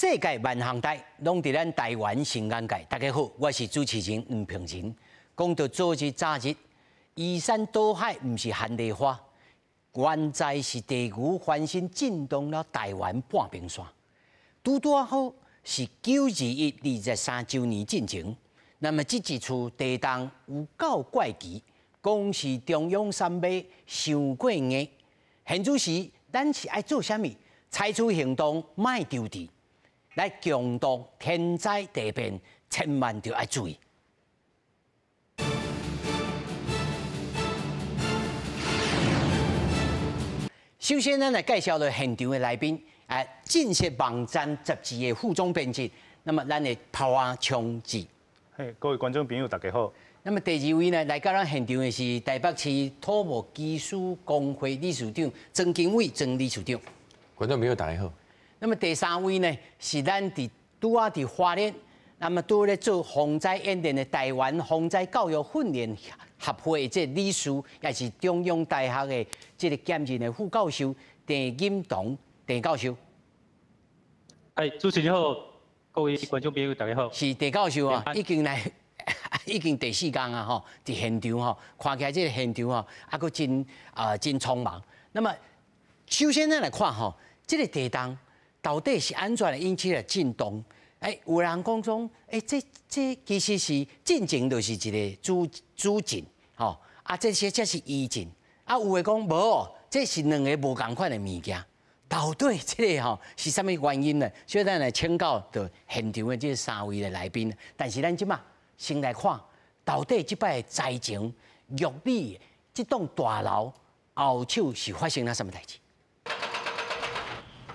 世界万航台拢伫咱台湾新安界。大家好，我是主持人黄平仁。讲到昨日早日，依山倒海毋是寒梨花，原在是地牛翻身震动了台湾半边山。拄好是92123周年进程。那么这一处地动有够怪奇，讲是中央山脉上过硬。现主时，咱是爱做啥物？采取行动，莫丢地。来强度天灾地变，千万要爱注意。首先，咱来介绍了现场的来宾，建设网站杂志的副总编辑，那么咱的炮啊枪子。各位观众朋友，大家好。那么第二位呢，来到咱现场的是台北市土木技师工会理事长曾经纬曾理事长。观众朋友，大家好。那么第三位呢，是咱伫花莲，那么都咧做防灾演练的台湾防灾教育训练协会的理事，也是中央大学的这个兼任的副教授郑锦彤郑教授。主持人好，各位观众朋友，大家好。是郑教授啊，已经第4天啊，吼，伫现场吼，看起来这个现场吼，阁真匆忙。那么首先咱来看吼，这个地动到底是安怎引起了震动？有人讲说，这其实是震情，就是一个主震，吼这些才是余震。有的讲无，这是两个无同款的物件。到底这个吼是啥物原因呢？所以咱来请教到现场的这3位的来宾。但是咱即马先来看，到底这摆的灾情、玉里这栋大楼后手是发生了什么代志？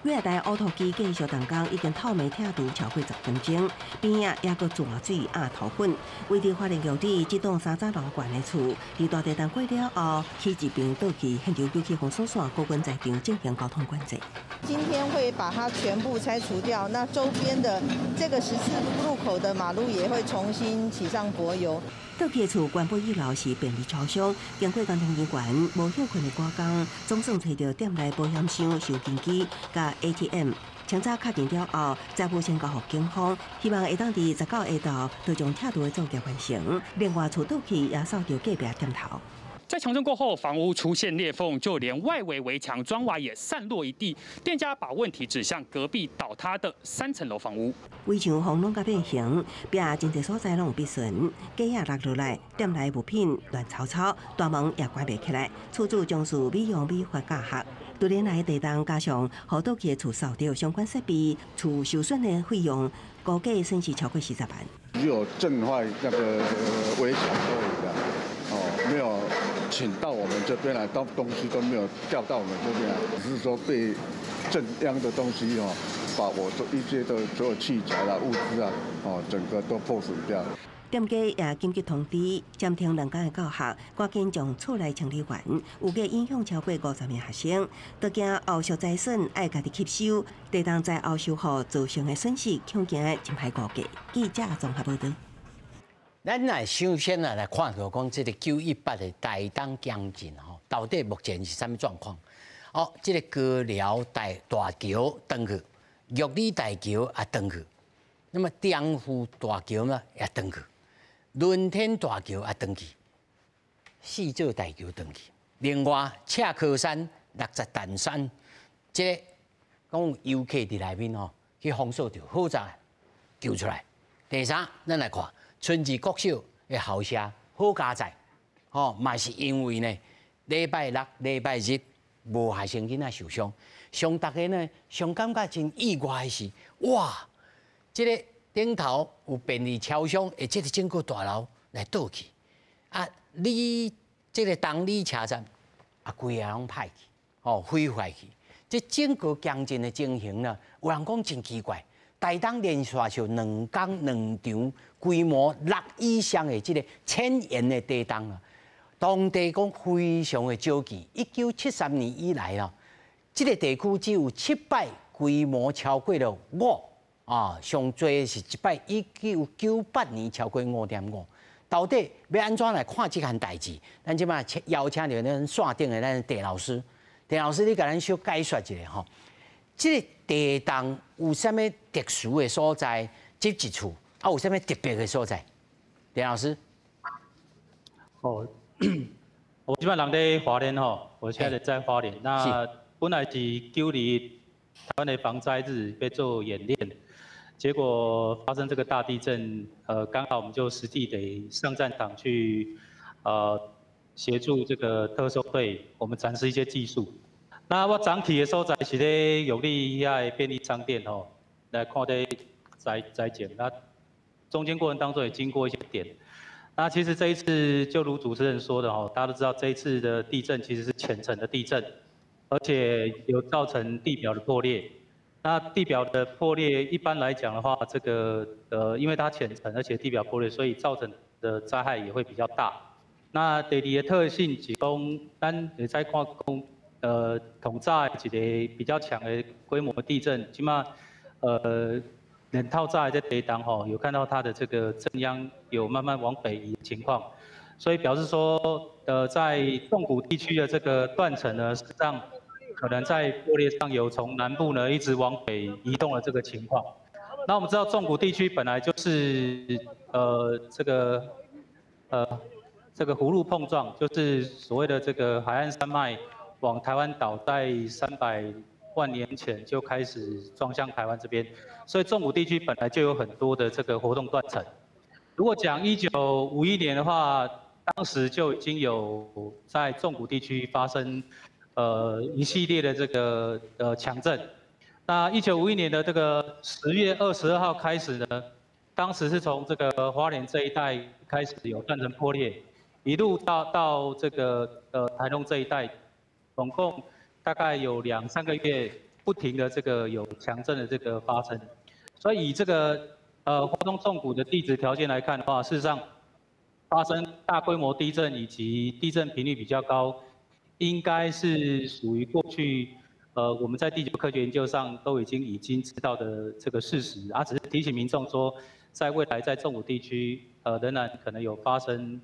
几台乌托机继续动工，已经透明拆除超过10分钟，边仔也阁泉水压头粉。为着发现玉里这栋3层楼高的厝，伫大地震过了后，起一并倒去，现场救起防疏线，国军在场进行交通管制。今天会把它全部拆除掉，那周边的这个14路口的马路也会重新起上柏油。倒去的厝原本1楼是便利超商，经过交通人员无休困的赶工，总算找到店内保险箱、收金机、甲 ATM。清查确认了后，再付先交予警方，希望会当伫19下昼就将拆除的作业完成。另外，厝倒去也受到隔壁点头。在强震过后，房屋出现裂缝，就连外围围墙砖瓦也散落一地。店家把问题指向隔壁倒塌的3层楼房屋。围墙风拢甲变形，壁真侪所在拢有壁损，架也落落来，店内物品乱糟糟，大门也关袂起来。厝主将是美容美发教学。多年来地动加上好倒去的厝受到相关设备厝受损的费用，估计损失超过40万。只有震坏那个围墙而已的，没有请到我们这边来，东西都没有调到我们这边来，只是说被震央的东西把我一些的所有器材啦、物资啊，整个都破损掉。店家也紧急通知，暂停2天的教学，赶紧将厝内清理完。有计影响超过50名学生，都惊后续灾损爱家己吸收，地动灾后修复造成的损失，恐惊真歹估计。记者综合报道。咱来首先来看到讲，这个918的台东江震到底目前是什么状况？这个高寮大桥登去，玉里大桥也登去，那么鼎湖大桥呢也登去。伦天大桥也登去，4座大桥登去。另外，赤科山、60担山，这讲游客伫内面去封锁掉，好在救出来。第三，咱来看春日国小的校舍好加载，嘛是因为呢，礼拜6、礼拜日无学生囡仔受伤，上大家呢上感觉真意外的是，哇，这个。顶头有便利超商，这个整个大楼来倒去，你这个东里车站规个拢歹去，毁坏去。这整个江震的情形呢，有人讲真奇怪，台东连续就2天2场规模6以上的这个1000元的地动啊，当地讲非常的少见。1973年以来啊，这个地区只有7摆规模超过了5。上最是一摆1998年超过5.5，到底要安怎来看这项代志？咱即摆邀请到咱线顶的咱陈老师，陈老师你甲咱小解说一下吼。这个地动有啥物特殊的所在？这一处啊，有啥物特别的所在？连老师。哦，我基本上在花莲吼，我现在在花莲。那本来是9日台湾的防灾日要做演练，结果发生这个大地震，刚好我们就实际得上战场去，协助这个特搜队，我们展示一些技术。那我整体的所在是咧永利遐便利商店吼，来看咧灾检。那中间过程当中也经过一些点。那其实这一次就如主持人说的哈，大家都知道这一次的地震其实是浅层的地震，而且有造成地表的破裂。那地表的破裂一般来讲的话，这个因为它浅层而且地表破裂，所以造成的灾害也会比较大。那第二个特性是讲，咱会再看讲，统早一个比较强的规模的地震，起码冷套在在地动吼，有看到它的这个震央有慢慢往北移的情况，所以表示说，在纵谷地区的这个断层呢，实际上可能在破裂上有从南部呢一直往北移动的这个情况。那我们知道纵谷地区本来就是这个葫芦碰撞，就是所谓的这个海岸山脉往台湾岛在300万年前就开始撞向台湾这边，所以纵谷地区本来就有很多的这个活动断层。如果讲1951年的话，当时就已经有在纵谷地区发生一系列的这个强震。那1951年的这个10月22号开始呢，当时是从这个花莲这一带开始有断层破裂，一路到这个台东这一带，总共大概有2、3个月不停的这个有强震的这个发生，所以以这个花东纵谷的地质条件来看的话，事实上发生大规模地震以及地震频率比较高，应该是属于过去我们在地球科学研究上都已经知道的这个事实，只是提醒民众说，在未来在纵谷地区仍然可能有发生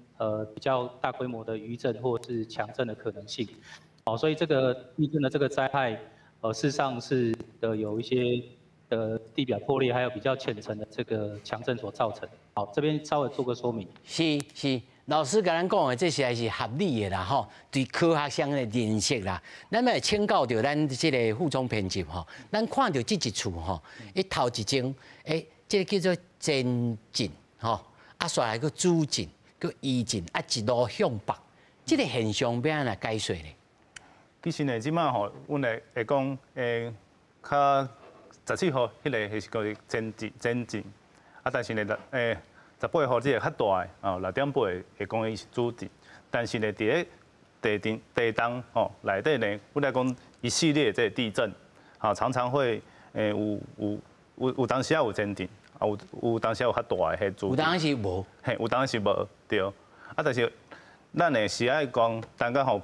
比较大规模的余震或是强震的可能性。所以这个地震的这个灾害，事实上是有一些地表破裂，还有比较浅层的这个强震所造成。好，这边稍微做个说明。是，老师跟咱讲的这些还是合理的啦，吼，对科学上的认识啦，咱要请教到咱这个副总编辑吼，咱看到这一处吼，头一钟，这个叫做前震吼，煞来个主震，个余震，一路向北，这个现象要安怎解说呢？其实呢，即摆吼，阮会讲较17号迄个是叫前震，但是呢，18号这个较大的6点8会讲伊是主震，但是呢，伫咧地动内底呢，阮来讲一系列这个地震，常常会有当时有前震，有当时有较大的迄主震，有当时无，有当时无对，但是。咱呢是爱讲，等下吼，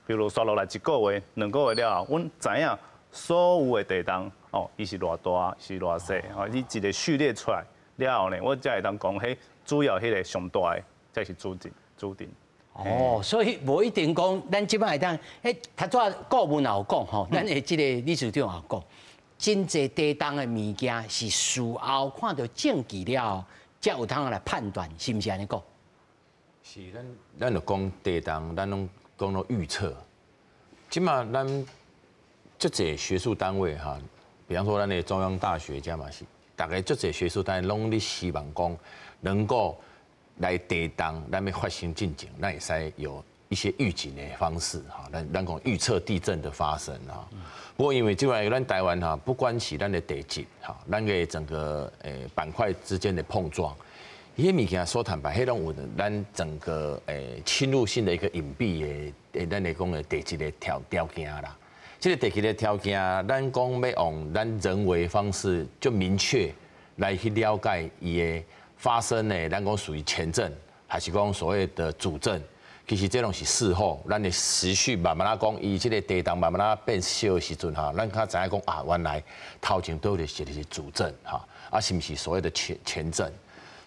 比如刷落来1个月、2个月了后，阮知影所有的地动伊是偌大，是偌细，伊一个序列出来了后呢，我才会当讲，迄主要迄个上大的才是主震。所以无一定讲，咱即摆会当，头早顾问也有讲吼，咱的即个理事长也有讲，真侪地动的物件是事后看到证据了后，才有通来判断，是毋是安尼讲？是，咱就讲地动，咱拢讲到预测。即马咱足侪学术单位哈，比方说咱的中央大学这嘛是，大概足侪学术单位拢咧希望讲能够来地动，咱要发生进程，咱会使有一些预警的方式哈，咱讲预测地震的发生哈。不过因为即摆咱台湾哈，不管是咱的地质哈，咱的整个板块之间的碰撞。伊迄物件说坦白，迄种有咱整个侵入性的一个隐蔽的，咱来讲的地质的条件啦。这个地质的条件，咱讲要用咱人为方式就明确来去了解伊的发生的，咱讲属于前震，还是讲所谓的主震。其实这种是事后，咱的时序慢慢讲，伊这个地动慢慢变小的时阵哈，咱较知影讲原来头前都有一个是主震哈，是毋是所谓的前震？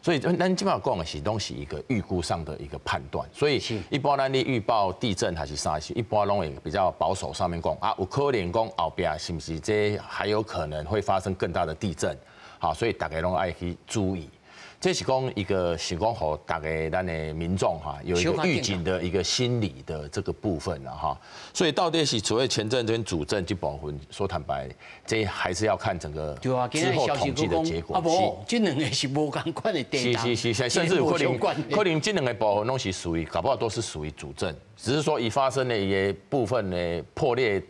所以咱基本上讲的是拢是一个预估上的一个判断，所以一般咱咧预报地震还是啥事，一般拢会比较保守上面讲啊，有可能讲后边是不是这还有可能会发生更大的地震，好，所以大家拢爱去注意。这是讲一个是讲和大家咱的民众哈有一个预警的一个心理的这个部分了哈，所以到底是所谓前震跟主震这部分，说坦白，这还是要看整个之后统计的结果。啊不，这两个是无同款的地震，是，甚至可能这两个部分拢是属于，搞不好都是属于主震，只是说已发生的一些部分的破裂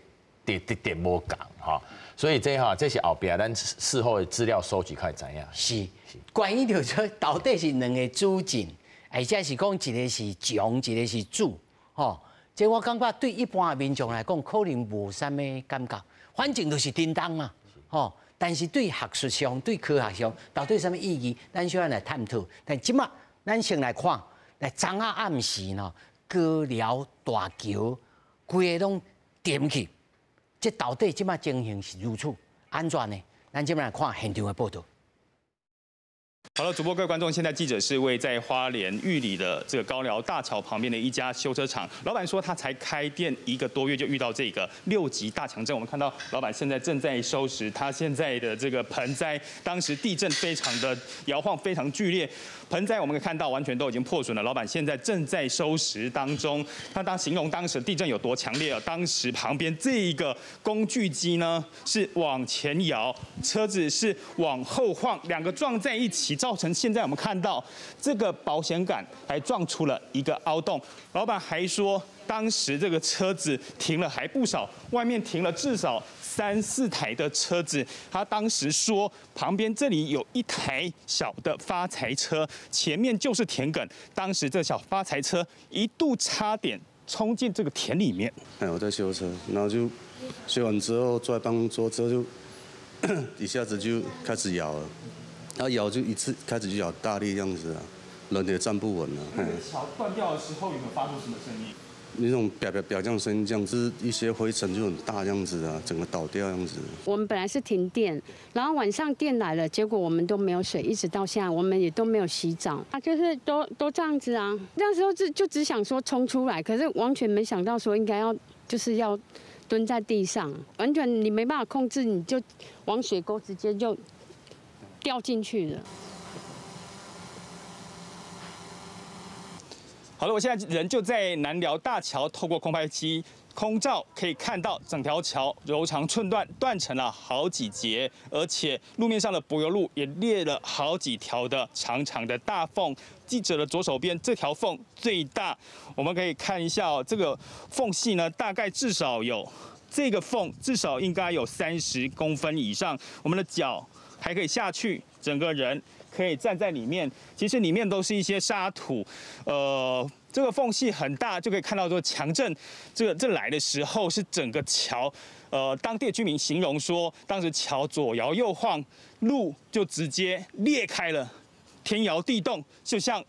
点无共哈。所以这是后边咱事后的资料收集开始知影。是，关于就说到底是两个主震，或者是讲一个是强，一个是主，吼。这我感觉对一般的民众来讲，可能无啥物感觉，反正就是叮当嘛，吼。但是对学术上、对科学上，到底什么意义，咱需要来探讨。但即马咱先来看，来昨仔暗时呢，高寮大桥规个拢点起。这到底即马情形是如此安怎呢？咱即马来看现场的报道。好了，主播各位观众，现在记者是位在花莲玉里的这个高寮大桥旁边的一家修车厂，老板说他才开店1个多月就遇到这个6级大强震。我们看到老板现在正在收拾他现在的这个盆栽，当时地震非常的摇晃，非常剧烈，盆栽我们可以看到完全都已经破损了。老板现在正在收拾当中。他形容当时地震有多强烈啊？当时旁边这一个工具机呢是往前摇，车子是往后晃，两个撞在一起。造成现在我们看到这个保险杆还撞出了一个凹洞。老板还说，当时这个车子停了还不少，外面停了至少3、4台的车子。他当时说，旁边这里有一台小的发财车，前面就是田埂。当时这小发财车一度差点冲进这个田里面。我在修车，然后就修完之后坐在办公桌之后就一下子就开始摇了。他摇就一次开始就摇大力这样子啊，人也站不稳了。桥断掉的时候有没有发出什么声音？那种表这样声音，这样子一些灰尘就很大这样子啊，整个倒掉这样子。我们本来是停电，然后晚上电来了，结果我们都没有水，一直到现在我们也都没有洗澡啊，就是都这样子啊。那时候就只想说冲出来，可是完全没想到说应该就是要蹲在地上，完全你没办法控制，你就往水沟直接就掉进去了。好了，我现在人就在南寮大桥，透过空拍机空照可以看到整条桥柔肠寸断，断成了好几节，而且路面上的柏油路也裂了好几条的长长的大缝。记者的左手边这条缝最大，我们可以看一下这个缝隙呢，大概至少有这个缝至少应该有30公分以上，我们的脚还可以下去，整个人可以站在里面。其实里面都是一些沙土，这个缝隙很大，就可以看到说强震这来的时候是整个桥，当地居民形容说，当时桥左摇右晃，路就直接裂开了，天摇地动，就像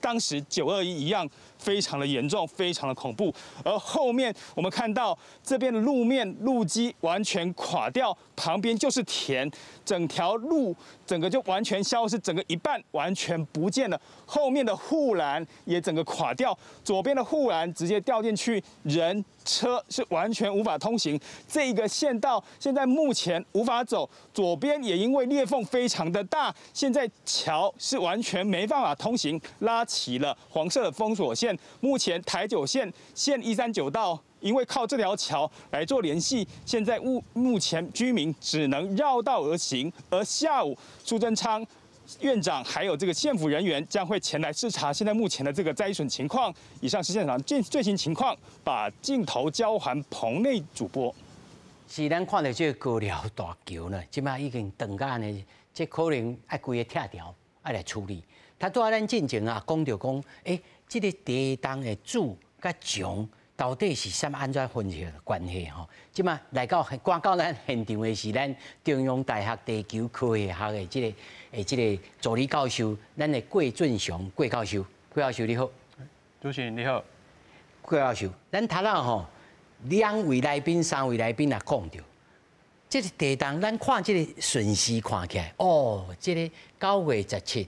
当时921一样，非常的严重，非常的恐怖。而后面我们看到这边的路基完全垮掉，旁边就是田，整条路整个就完全消失，整个一半完全不见了。后面的护栏也整个垮掉，左边的护栏直接掉进去，人车是完全无法通行。这个县道现在目前无法走，左边也因为裂缝非常的大，现在桥是完全没办法通行，拉起了黄色的封锁线。目前台9线县139道因为靠这条桥来做联系，现在目前居民只能绕道而行。而下午苏贞昌院长还有这个县府人员将会前来视察现在目前的这个灾损情况。以上是现场最新情况，把镜头交还棚内主播。是咱看到这个高寮大桥呢，即摆已经断到呢，这可能爱规个拆掉，爱来处理。他拄仔咱进前啊，讲到讲，这个地动的主甲强到底是什么安怎分析的关系吼？即摆来赶到咱现场的是咱中央大学地球科学学的这个助理教授，咱的郭俊雄郭教授。郭教授你好，主持人你好，郭教授，咱头仔吼2位来宾、3位来宾也讲到，这个地动咱看这个顺序看起来，这个9月17。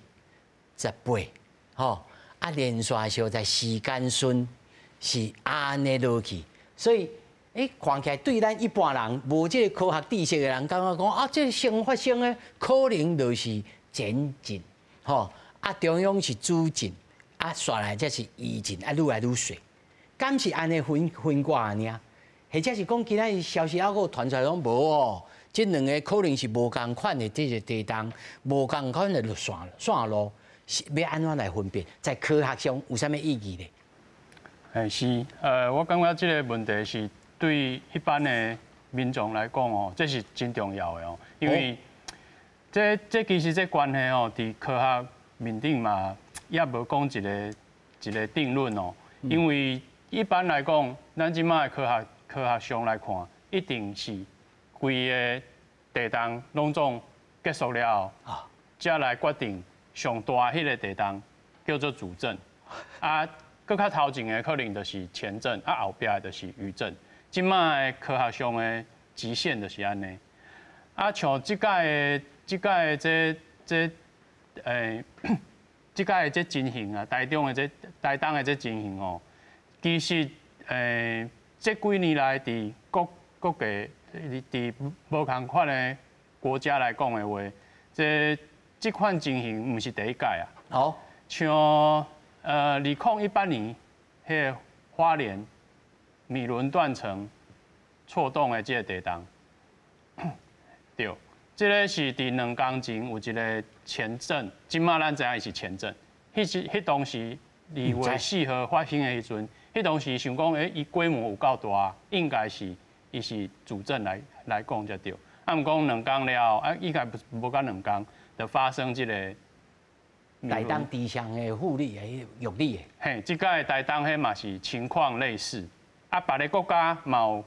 18，吼，啊连续小在时间顺是安尼落去，所以看起来对咱一般人无这个科学知识的人，感觉讲啊，这新发生的可能就是前进，吼，啊中央是主进，啊下来才是移进，啊愈来愈细，敢是安尼分挂安尼啊？或者是讲今仔消息还佫传出来讲无哦，这两个可能是无共款的这个地动，无共款的线路，是要安怎来分辨？在科学上有啥物意义呢？是，我感觉这个问题是对一般的民众来讲哦，这是真重要的哦，因为这其实这关系哦，伫科学面顶嘛，也无讲一个定论哦，因为一般来讲，咱即摆的科学上来看，一定是规个地动拢总结束了后，才来决定上大迄个地动叫做主震，啊，搁较头前的可能就是前震，啊后壁的就是余震。即摆的科学上的极限就是安尼，啊，像即届的这情形啊，台东的这情形哦，其实这几年来伫各地伫无同款的国家来讲的话，这款情形毋是第一届啊。哦，像2018年迄个花莲米伦断层错动的这个地动，对，这个是伫2天前有一个前震，今麦咱知影是前震。迄当时2月4号发生的时阵，迄当时想讲，伊规模有够大，应该是伊是主震来讲才对。啊，毋讲2天了，啊，应该无到2天，就发生这个台东地上的富力的玉里的。嘿，即届台东迄嘛是情况类似，啊，别个国家嘛有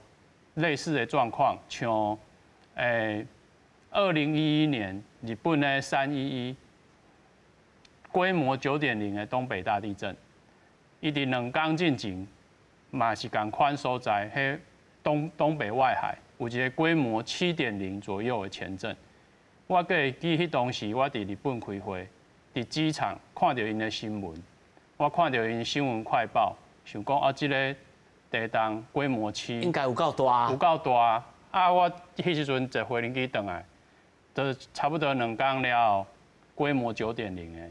类似的状况，像2011年日本的311。规模9.0的东北大地震，伊伫2天进前，嘛是共款所在，迄东北外海有一个规模7.0左右的前震。我个会记迄当时我伫日本开会，伫机场看到因的新闻，我看到因新闻快报，想讲啊，即个地动规模7，应该有够大，有够大。啊，我迄时阵坐飞机转来，就差不多2天了，规模9.0的。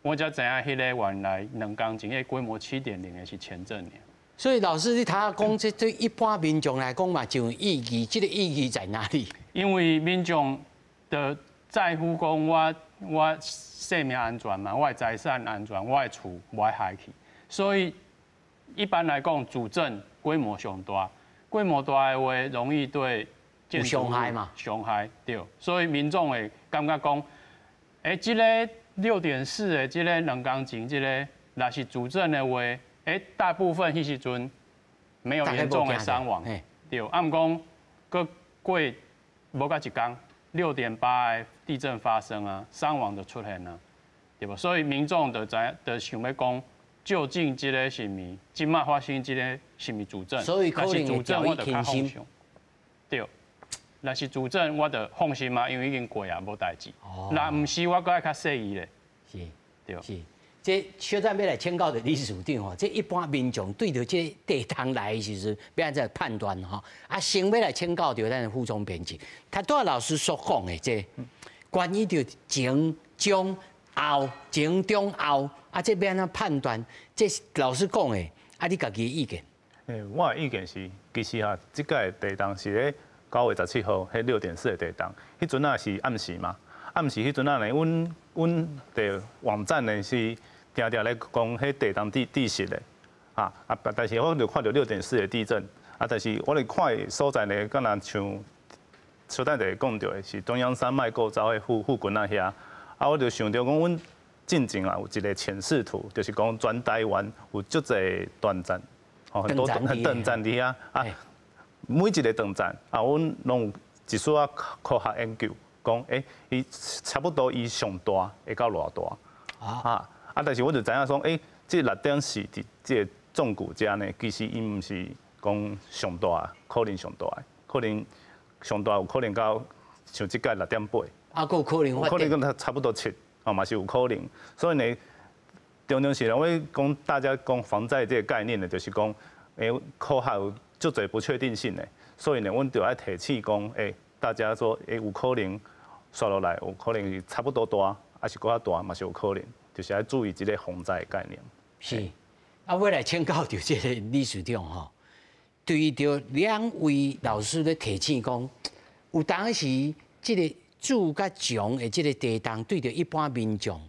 我才知影，迄个原来2天前迄规模7.0的是前震。所以老师，你他讲，这对一般民众来讲嘛，就有意义。这个意义在哪里？因为民众的在乎讲我生命安全嘛，我的财产安全，我的厝无爱害去。所以一般来讲，主震规模上大，规模大的话，容易对建筑伤害嘛，伤害对。所以民众会感觉讲，这个6.4的这个2天前这个，若是主震的话，大部分迄时阵没有严重的伤亡，对。啊，毋讲过无到1天，6.8的地震发生啊，伤亡就出现啊，对不？所以民众就想要讲，究竟这个是咪今麦发生这个是咪主震？所以可能主震我就较放心，对。若是主震，我就放心嘛，因为已经过啊，无代志。若毋是，我搁爱较细意咧。是，对。是，这小站要来请教的理事长吼，这一般民众对着这地动来的时阵，要安怎判断吼？啊，先要来请教着咱的副总编辑，他拄仔老师所讲的这关于着前、中、后、前、中、后，啊，这要安怎判断？这老师讲的，啊，你家己的意见？我的意见是，其实哈，这届地动是咧。9月17号，迄6.4的地动，迄阵啊是暗时嘛，暗时迄阵啊呢，阮的网站呢是定定咧讲迄地动地势的，但是我就看到6.4的地震，但是我哋看的所在呢，敢若像小等下讲到的是中央山脉构造的附近啊遐，我就想到讲，阮进前啊有一个前视图，就是讲全台湾有足侪断层，很多断层伫遐啊。每一个断层阮拢有一丝仔科学研究，讲伊差不多伊上大会到偌大但是我就知影说，这6点是伫这纵谷遮呢，其实伊毋是讲上大，可能上大，可能上大有可能到像即届6.8，有可能可能差不多7哦嘛是有可能。所以呢，常常是认为讲大家讲防灾这个概念呢，就是讲科学有足侪不确定性的，所以呢，阮就要提醒讲，大家说有可能刷落来，有可能是差不多大，还是搁较大嘛是有可能，就是要注意这个防灾的概念。是，啊，我来请教着这个理事长吼，对着两位老师咧提醒讲，有当时这个主甲强的这个地动，对着一般民众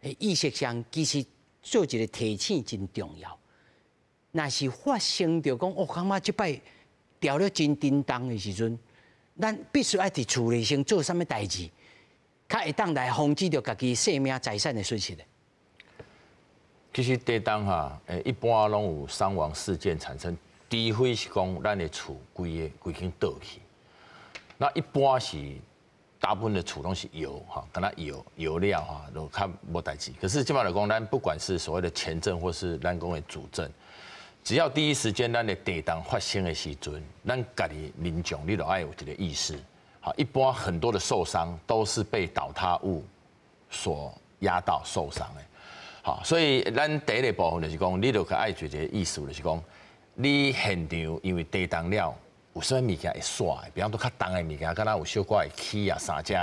的意识上，其实做一个提醒真重要。若是发生着讲，感觉即摆调了真震动的时阵，咱必须爱伫厝内先做啥物代志，较会当来防止着家己性命财产的损失的。其实地动一般拢有伤亡事件产生，除非是讲咱的厝规间倒去，那一般是大部分的厝拢是油敢若油料都较无代志。可是即摆来讲，咱不管是所谓的前震或是咱讲的主震。只要第一时间咱的地动发生的时阵，咱家己民众你都要有一个意识。好，一般很多的受伤都是被倒塌物所压到受伤的。好，所以咱第一个部分就是讲，你就可爱一个意思，就是讲，你现场因为地动了，有啥物件会煞的，比方说较重的物件，敢若有小可的起啊、三只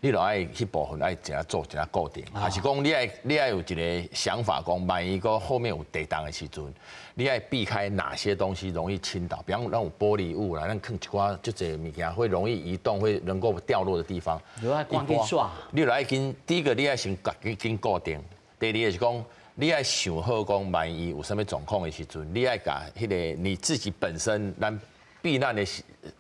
你就爱迄部分爱一下做一下固定，还是讲你爱有一个想法，讲万一个后面有地动的时阵，你爱避开哪些东西容易倾倒，比方咱有玻璃物啦，咱放一寡就这物件会容易移动，会能够掉落的地方，你爱赶紧煞。你就爱第一个你爱先紧固定，第二个是讲你爱想好讲万一有啥物状况的时阵，你爱甲迄个你自己本身咱避难的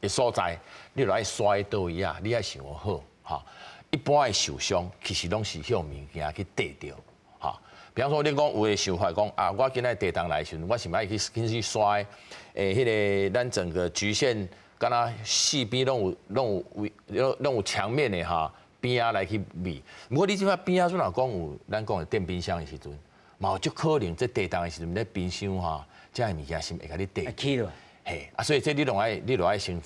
所在，你就爱摔倒椅啊，你爱想好哈。一般的受伤其实拢是向物件去跌掉，哈。比方说，你讲有的想法讲啊，我今仔地动来时，我是爱去摔，迄个咱整个局限，敢若四边拢有墙面的哈，边啊来去密。不过你即摆边啊，阵若讲有咱讲的电冰箱的时阵，嘛有足可能这地动的时阵，咧冰箱哈，这样物件是会甲你跌起落。嘿，所以这你拢爱先。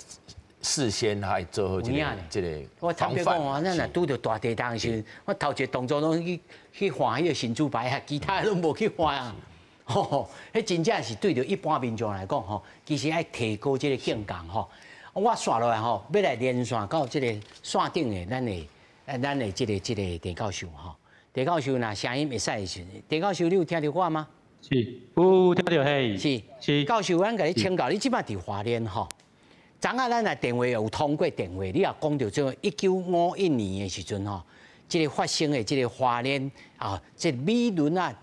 事先还做好这个我坦白讲哦，咱若拄着大地动时，我头一个动作拢去换迄个神主牌啊，其他拢无去换啊。吼，迄真正是对着一般民众来讲吼，其实爱提高这个境界吼。我刷落来吼，要来连线到这个线顶的咱的这个田教授吼。田教授若声音会使的时，田教授你有听到我吗？是，有听到嘿。是。教授，咱甲你请教，你即摆伫花莲吼？昨仔咱来电话有通过电话，你也讲到这1951年的时阵吼，这个发生的这个花莲啊，这美伦啊，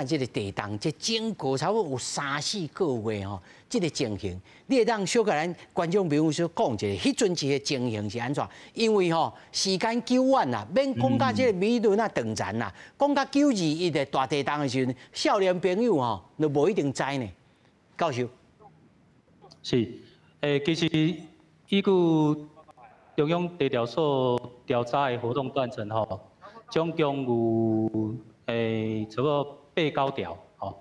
这个地动，这经过差不多有3-4个月吼，这个情形，你会当小甲咱观众朋友说讲一下，迄阵时的情形是安怎？因为吼时间久远啦，免讲到这个美伦啊断层啦，讲到921的大地动的时阵，少年朋友吼都无一定知呢。教授，是。其实依据中央地调所调查的活动断层吼，总共有差不多8-9条吼，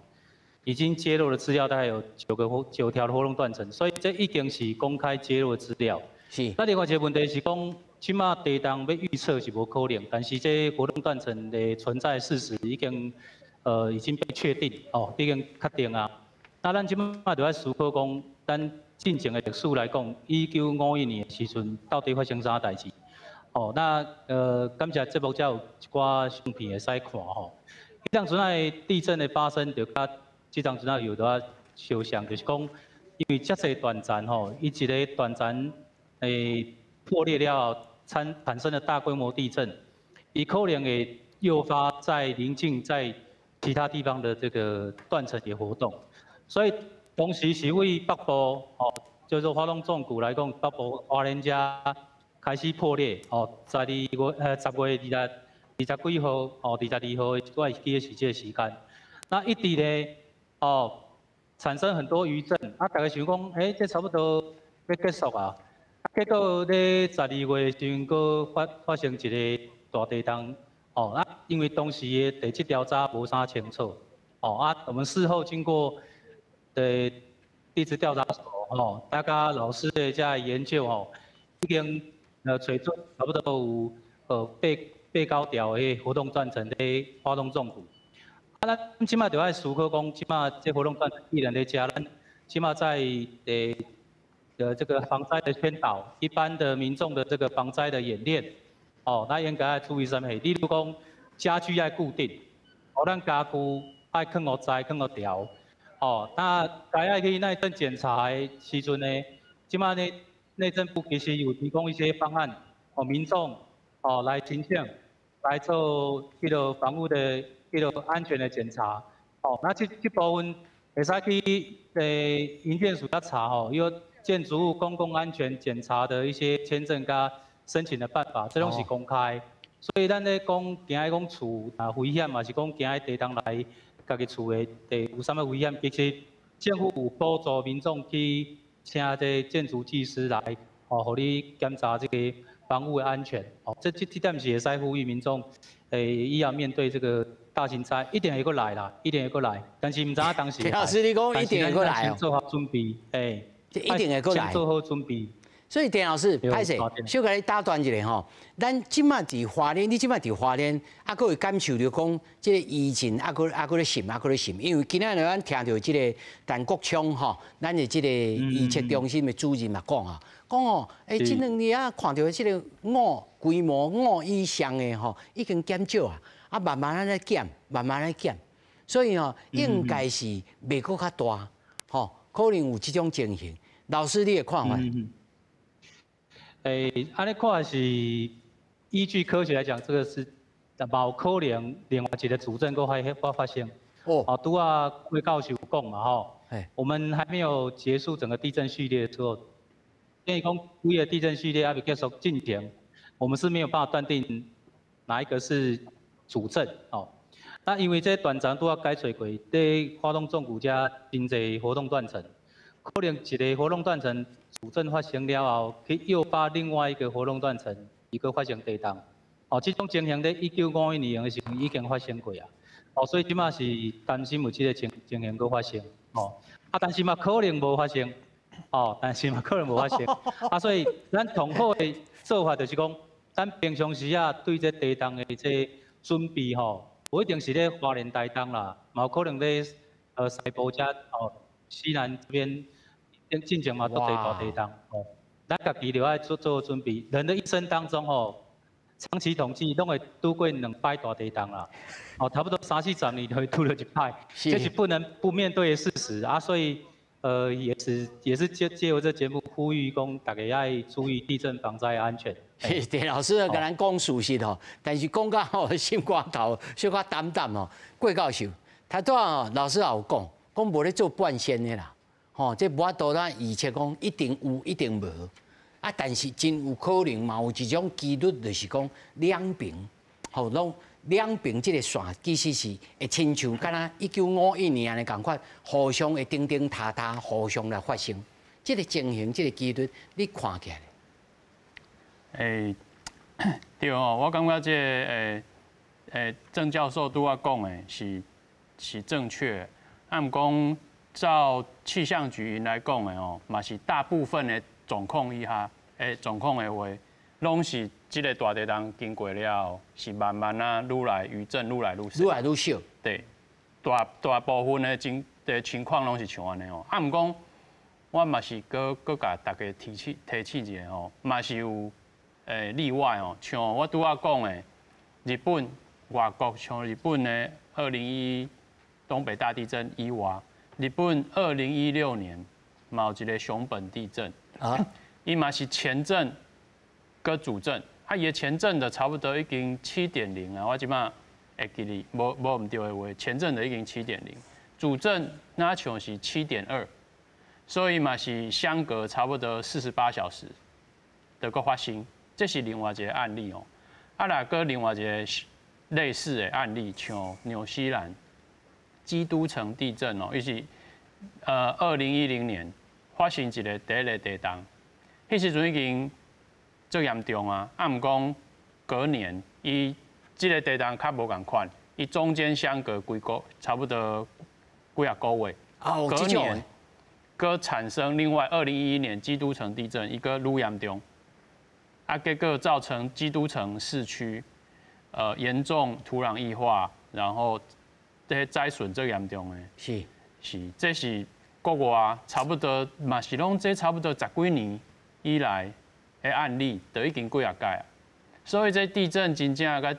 已经揭露的资料大概有9条的活动断层，所以这已经是公开揭露的资料。是。那另外一个问题是讲，即马地动要预测是无可能，但是这活动断层的存在事实已经被确定哦，已经确定啊。那咱即马就要思考讲，咱进前的历史来讲，1951年的时阵到底发生啥代志？哦，那感谢节目才有一寡相片会使看吼。迄当阵的地震的发生，就甲即当阵有得相像，就是讲，因为遮侪断层吼，伊一个断层破裂了后，产生了大规模地震，伊可能会诱发在邻近在其他地方的这个断层的活动，所以。同时是为北部哦，叫做花东纵谷来讲，北部花莲家开始破裂哦，在10月20几号哦，22号，我会记得是这个时间。那一直呢哦，产生很多余震，大家想讲，这差不多要结束啊。结果咧12月时阵，搁发生一个大地动哦，因为当时的地质调查无啥清楚哦，我们事后经过。地质调查所吼，大家老师的在研究吼，已经找出差不多有89条的活动断层咧发动纵谷。啊，咱即马就爱思考讲，即马这活动断层既然咧加，咱起码在这个防灾的宣导，一般的民众的这个防灾的演练，哦，那应该要注意什么？例如讲家具要固定，哦，咱家具爱放互栽、放互条，哦，那该爱去内政检查的时阵呢，即马呢内政部其实有提供一些方案，哦，民众哦来申请，来做房屋的安全的检查，哦，那这部分会使去营建署要查吼，有建筑物公共安全检查的一些签证跟申请的办法，这拢是公开。所以咱咧讲，行喺讲厝啊危险，嘛是讲行喺地当来家己厝的有啥物危险，其实政府有补助民众去请这建筑技师来，哦，互你检查这个房屋的安全。哦，这点是会使呼吁民众，以后面对这个大型灾一定会过来啦，一定会过来。但是唔知影当时。田老师，你讲一定会过来哦。先做好准备，一定会过来。先做好准备。所以田老师，歹势，小甲你打断一下吼。咱即马伫花莲，你即马伫花莲，佫会感受到讲，即个疫情佫咧渗，因为今仔日咱听到即个陈国昌吼，咱的即个疫情中心的主任嘛讲啊，讲哦，即2年啊，看到即个规模5以上的吼，已经减少啊，慢慢来减，所以吼，应该是袂佫较大，吼，可能有即种情形。老师，你的看法？安尼看是依据科学来讲，这个是冇可能另外一个主症会发生。哦，拄啊，魏教授讲嘛吼，我们还没有结束整个地震序列的时候，因为讲规个地震序列还没结束进行，我们是没有办法断定哪一个是主症哦。那因为这短暂拄啊解除过，在发动纵谷加真侪活动断层，可能一个活动断层。主震发生了后，去诱发另外一个活动断层，一个发生地动。哦，这种情形在1951年的时候已经发生过啊。哦，所以即马是担心有这个情形搁发生。哦，但是嘛可能无发生。哦，但是嘛可能无发生。所以咱同好的做法就是讲，咱平常时啊对这地动的这准备吼，不一定是咧花莲台东啦，嘛有可能咧西部遮哦西南这边。进前嘛都地大地动哦，咱家己就要做准备。人的一生当中哦，长期统计拢会拄过2摆大地动啦，哦，差不多3-4年就会拄了1摆，这是不能不面对的事实啊。所以也是借由这节目呼吁讲，大家要注意地震防灾安全。田老师跟咱讲事实吼，但是讲到吼心肝头小可淡淡吼。郭教授，他拄啊老师也有讲无咧做半仙的啦。吼，这无法度咱预测讲一定有，一定无。但是真有可能嘛，有一种几率就是讲两边，吼，拢两边这个线其实是会亲像敢若1951年安尼共款，互相会钉塔，互相来发生。这个情形，这个几率，你看起来？对哦，我感觉这郑教授拄啊讲的是正确，毋讲。照气象局来讲的哦，嘛是大部分的状况以下，状况的话，拢是这个大地动经过了，是慢慢啊愈来余震，愈来愈小。对，大部分的情况拢是像安尼哦。毋讲，我嘛是搁甲大家提醒一下哦，嘛是有例外哦，像我拄啊讲的，日本外国像日本的2011东北大地震以外。日本2016年嘛有一个熊本地震啊，伊嘛是前震跟主震，伊的前震的差不多已经7.0啊，我即马会记哩，无唔对的话，前震的已经7.0，主震那像是7.2，所以嘛是相隔差不多48小时的个发生，这是另外一个案例哦。若个另外一个类似的案例，像纽西兰。基督城地震哦，伊是2010年发生一个第一个地动，迄时阵已经最严重啊。毋讲隔年，伊即个地动较无共款，伊中间相隔差不多几啊个月，隔年搁产生另外2011年基督城地震，伊个愈严重，结果造成基督城市区严重土壤异化，然后这些灾损最严重的。是，这是国外差不多嘛是拢这差不多10几年以来的案例，就已经几啊届啊。所以这地震真正到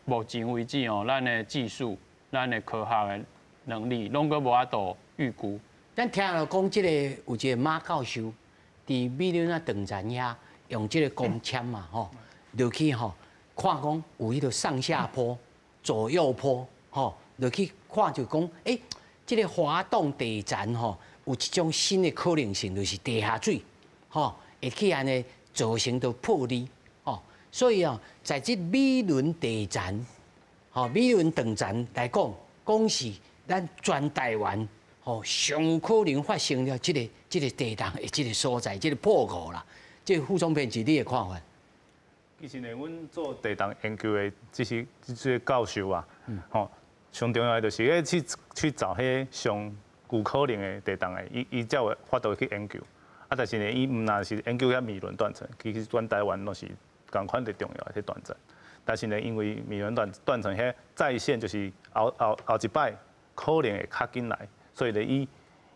目前为止哦，咱的技术、咱的科学的能力，拢阁无法度预估。咱听了讲，这个有一个马教授伫美伦啊长站遐用这个光纤嘛，吼，就去吼看讲有迄个上下坡、左右坡，吼，就去看就讲，这个滑动地站吼有一种新的可能性，就是地下水，吼，会去安尼造成到破裂，吼，所以啊，在这美伦地站，吼，美伦长站来讲，讲是咱全台湾。哦，上可能发生了这个地动的这个所在，这个破口啦。这副总编辑你的看法？其实呢，阮做地动研究的这些教授啊，吼，上重要的就是去找迄上有可能的地动的，伊才有法度去研究。啊，但是呢，伊毋那是研究遐米伦断层，其实全台湾都是同款的重要的断层。但是呢，因为米伦断层遐再现就是后一摆可能会较紧来。所以咧，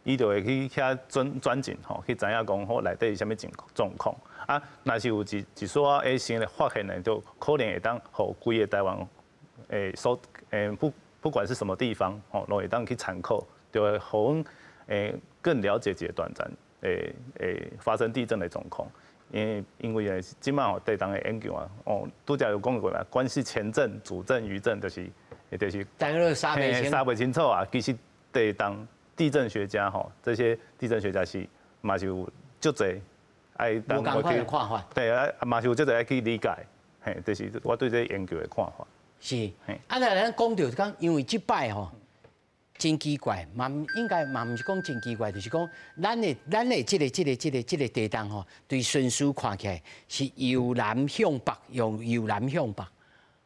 伊就会去遐转进吼，去知影讲好内底是啥物状况。啊，若是有一所新的发现呢，就可能会当互规个台湾不管是什么地方吼，都会当去参考，就会互阮更了解这个断层发生地震的状况。因为呢，即摆吼地动的研究啊，拄则有讲过嘛，关系前震、主震、余震，就是大家都杀袂清楚啊，其实。地动地震学家吼，这些地震学家是嘛是有足侪爱当我去看法，对啊，嘛是有足侪爱去理解，嘿，这是我对这研究的看法。是，啊，咱讲到讲，因为即摆吼真奇怪，应该嘛毋是讲真奇怪，就是讲咱的这个地动吼，对顺序看起来是由南向北，由南向北，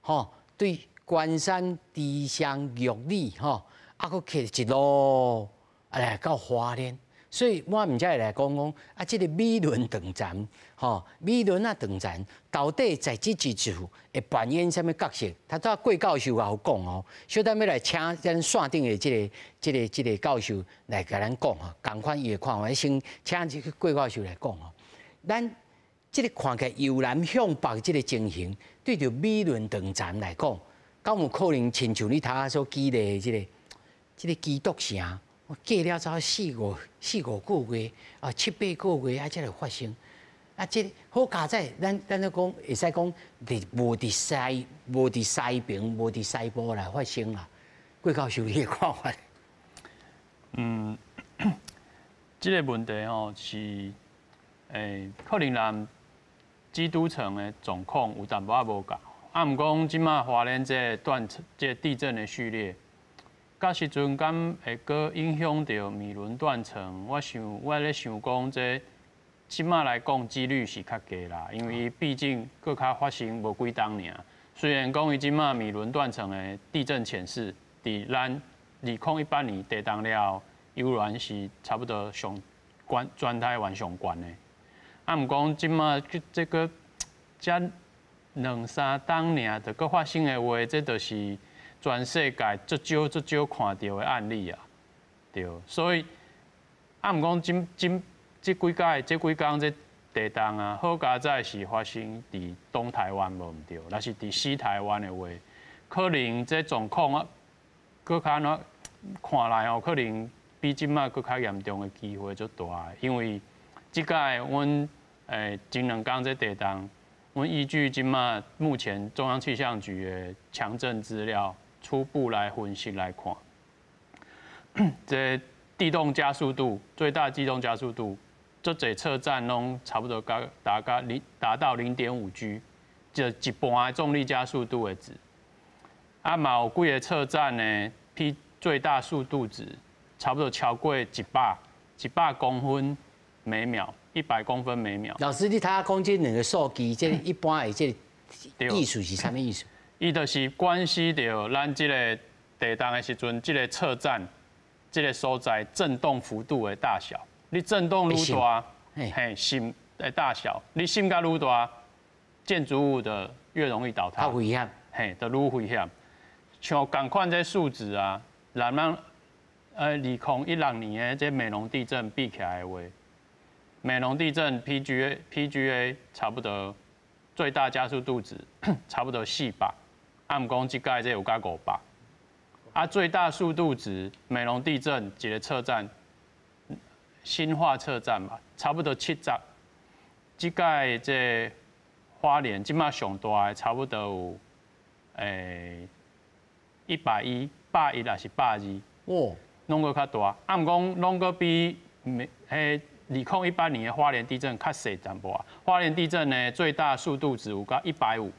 吼，对关山、池上、玉里吼。啊，佫去一路来到花莲，所以我毋才会来讲啊，这个美伦长站，吼，美伦啊长站到底在这一处会扮演什么角色？他昨郭教授也有讲哦，小等要来请咱线顶的这个教授来甲咱讲吼，共款伊的看法，先请这个郭教授来讲吼。咱这个看起来由南向北这个情形，对着美伦长站来讲，敢有可能亲像你头所举例的这个基督城，我过了早4、5个月啊，7、8个月啊，才来发生。啊，这好佳在咱咧讲，会使讲无伫西平，无伫西部来发生啦。郭教授，你的看法？这个问题吼是，可能咱基督城的状况有淡薄仔无共。啊，毋讲即马花莲这地震的序列。到时阵敢会阁影响到米伦断层？我咧想讲，这即马来讲几率是较低啦，因为毕竟搁较发生无几冬尔。虽然讲伊即马米伦断层的地震潜势，伫咱2018年地动了，悠然是差不多全台湾上悬的。啊，毋讲即马这个才2、3冬尔，就搁发生的话，这就是。全世界足少看到的案例啊，对，所以啊，毋讲这几工这地动啊，好佳在是发生伫东台湾无毋对，若是伫西台湾的话，可能这状况啊，搁较哪看来哦，可能比即马搁较严重的机会足大的，因为即届阮前2工这地动，阮依据即马目前中央气象局的强震资料。初步来分析来看，这地动加速度最大地动加速度，这侪测站拢差不多达到0.5 G， 就一半的重力加速度的值。啊，嘛有几个测站呢最大速度值差不多超过100公分每秒，100公分每秒。老师，你睇讲这2个数据，这一般的这意思是啥物意思？伊就是关系到咱这个地动的时阵，这个测站，这个所在震动幅度的大小。你震动愈大，心的大小，你心甲愈大，建筑物的越容易倒塌。较危险。嘿，就愈危险。像共款这数字啊，咱们2016年的这美浓地震比起来的话，美浓地震 PGA 差不多最大加速度值差不多400，按讲这届这有加500。啊，最大速度值美浓地震一个测站，新化测站吧，差不多70。这届这花莲即马上大的差不多有110、110还是120，哦，拢个较大。啊，毋讲拢个比2018年的花莲地震较细淡薄啊。花莲地震呢，最大速度值有到150，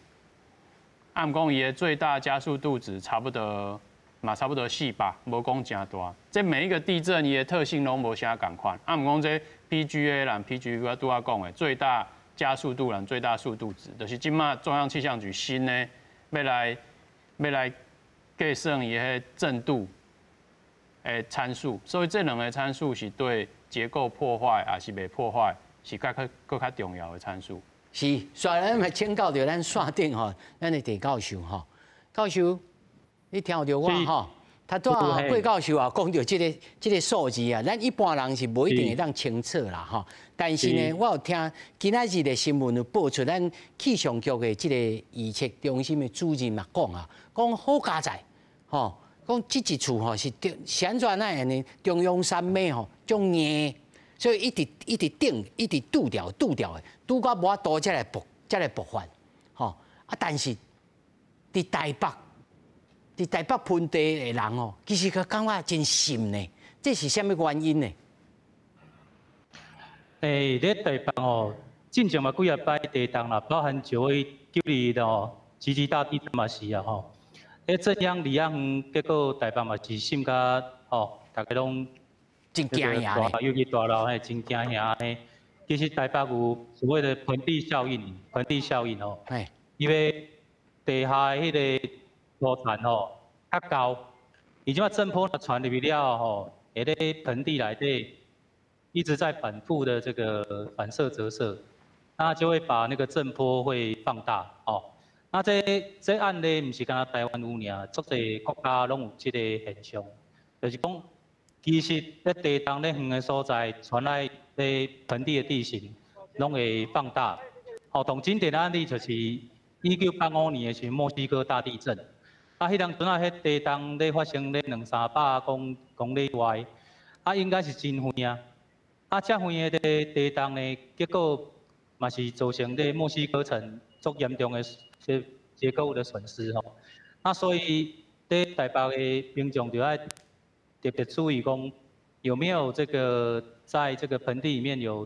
啊，毋讲伊的最大加速度值差不多400，无讲真大。这每一个地震伊的特性拢无啥共款。啊，毋讲这 PGA 啦 ，PGA 我拄仔讲的最大加速度啦，最大速度值，就是即马中央气象局新的要来计算伊的震度的参数，所以这两个参数是对结构破坏还是未破坏是更较重要的参数。是，所以咱咪请教到咱线顶吼，咱的地教授吼，教授，你听到我吼？他拄啊，桂教授啊，讲到这个数字啊，咱一般人是无一定会当清楚啦吼。但是呢，我有听今仔日的新闻有报出，咱气象局的这个预测中心的主任嘛讲啊，讲好佳在，吼，讲这一处吼是旋转那样呢，中央山脉吼种硬，所以一直顶，一直拄掉的，拄到无法度才来爆发，吼啊！但是伫台北盆地的人哦，其实佢感觉真心呢，这是什么原因呢？咧台北哦，进前嘛几啊摆地震啦，包含9月9日哦，集集大地震嘛是啊吼。这样离啊远，结果台北嘛是心甲哦，大家拢真惊吓咧，尤其大楼嘿真惊吓嘿。其实台北有所谓的盆地效应哦，因为地下迄个路段吼较高，伊即马震波传入去了吼，在咧盆地内底一直在反复的这个反射折射，那就会把那个震波会放大哦。那这案例唔是干那台湾有尔，足侪国家拢有这个现象，就是讲其实咧地动咧远的所在传来咧盆地的地形拢会放大。哦，同经典的案例就是1985年的是墨西哥大地震。迄当阵啊，迄地动咧发生咧200-300公里外，应该是真远啊！遮远的地动呢，结果嘛是造成咧墨西哥城足严重的结构的损失吼。那所以在台北的民众就要特别注意讲，有没有这个在这个盆地里面有